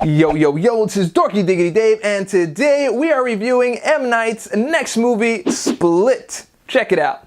Yo, yo, yo, this is Dorky Diggity Dave, and today we are reviewing M. Night's next movie, Split. Check it out.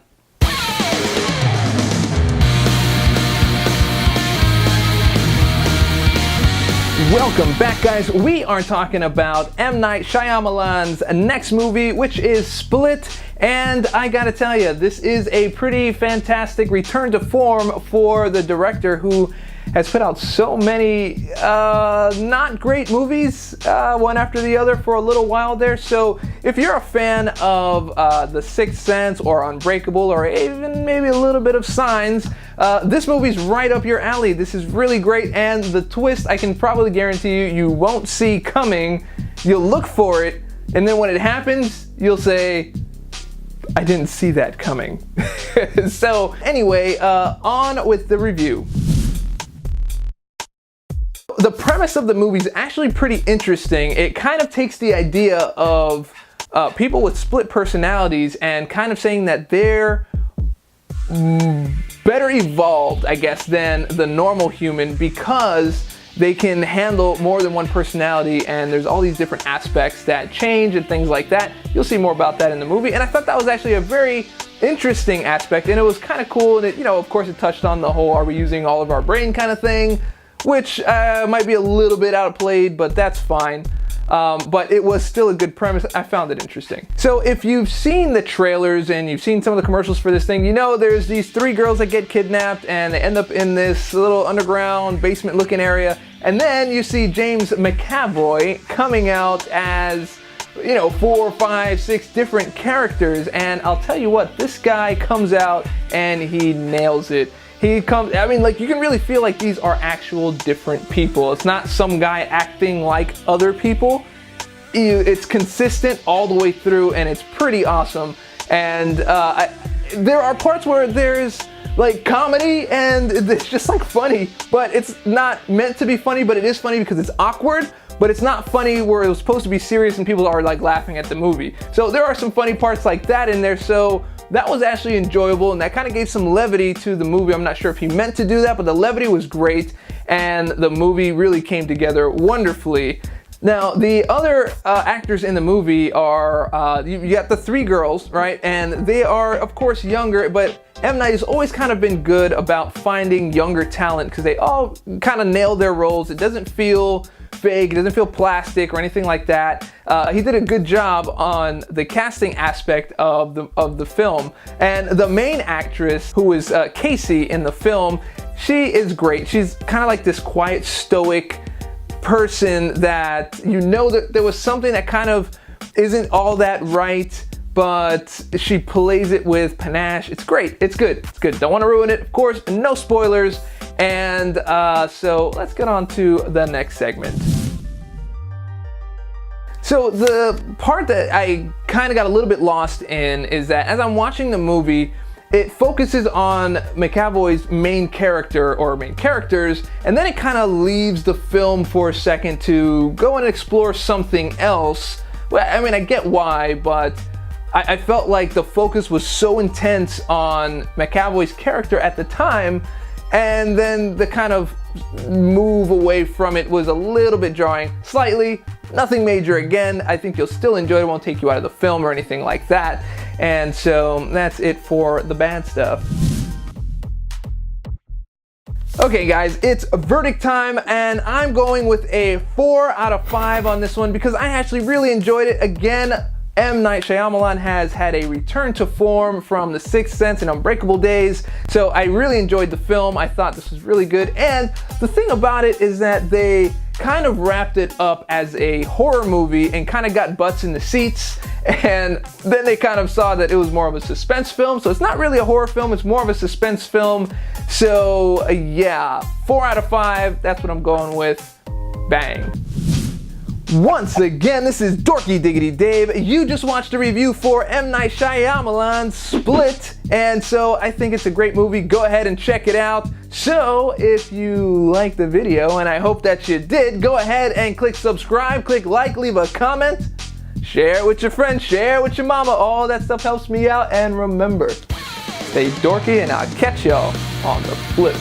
Welcome back, guys. We are talking about M. Night Shyamalan's next movie, which is Split. And I gotta tell you, this is a pretty fantastic return to form for the director who has put out so many not great movies, one after the other for a little while there. So if you're a fan of The Sixth Sense or Unbreakable or even maybe a little bit of Signs, this movie's right up your alley. This is really great, and the twist I can probably guarantee you won't see coming. You'll look for it, and then when it happens, you'll say, I didn't see that coming. So anyway, on with the review. The premise of the movie is actually pretty interesting. It kind of takes the idea of people with split personalities and kind of saying that they're better evolved, I guess, than the normal human because they can handle more than one personality, and there's all these different aspects that change and things like that. You'll see more about that in the movie, and I thought that was actually a very interesting aspect, and it was kind of cool, and it, you know, of course it touched on the whole are we using all of our brain kind of thing, which might be a little bit outplayed, but that's fine. But it was still a good premise. I found it interesting. So if you've seen the trailers and you've seen some of the commercials for this thing, you know there's these three girls that get kidnapped and they end up in this little underground basement looking area. And then you see James McAvoy coming out as, you know, 4, 5, 6 different characters. And I'll tell you what, this guy comes out and he nails it. He comes, I mean, like, you can really feel like these are actual different people. It's not some guy acting like other people. It's consistent all the way through, and it's pretty awesome. And there are parts where there's like comedy and it's just like funny, but it's not meant to be funny, but it is funny because it's awkward. But it's not funny where it was supposed to be serious and people are like laughing at the movie. So there are some funny parts like that in there. So that was actually enjoyable, and that kind of gave some levity to the movie. I'm not sure if he meant to do that, but the levity was great, and the movie really came together wonderfully. Now, the other actors in the movie are, you got the three girls, right? And they are, of course, younger, but M. Night has always kind of been good about finding younger talent because they all kind of nailed their roles. It doesn't feel fake, it doesn't feel plastic or anything like that. He did a good job on the casting aspect of the film. And the main actress, who is Casey in the film, she is great. She's kind of like this quiet, stoic person that you know that there was something that kind of isn't all that right, but she plays it with panache. It's great. It's good. It's good. Don't want to ruin it. Of course, no spoilers. And so let's get on to the next segment. So the part that I kind of got a little bit lost in is that as I'm watching the movie, it focuses on McAvoy's main character or main characters, and then it kind of leaves the film for a second to go and explore something else. Well, I mean, I get why, but I felt like the focus was so intense on McAvoy's character at the time, and then the kind of move away from it was a little bit jarring, slightly, nothing major. Again, I think you'll still enjoy it. It won't take you out of the film or anything like that. And so that's it for the bad stuff. Okay guys, it's verdict time, and I'm going with a 4 out of 5 on this one because I actually really enjoyed it. Again, M. Night Shyamalan has had a return to form from The Sixth Sense and Unbreakable days, so I really enjoyed the film. I thought this was really good, and the thing about it is that they kind of wrapped it up as a horror movie and kind of got butts in the seats, and then they kind of saw that it was more of a suspense film, so it's not really a horror film, it's more of a suspense film. So yeah, 4 out of 5, that's what I'm going with. Bang. Once again, this is Dorky Diggity Dave. You just watched a review for M. Night Shyamalan's Split, and so I think it's a great movie. Go ahead and check it out. So if you liked the video, and I hope that you did, go ahead and click subscribe, click like, leave a comment, share it with your friends, share it with your mama. All that stuff helps me out, and remember, stay dorky, and I'll catch y'all on the flip.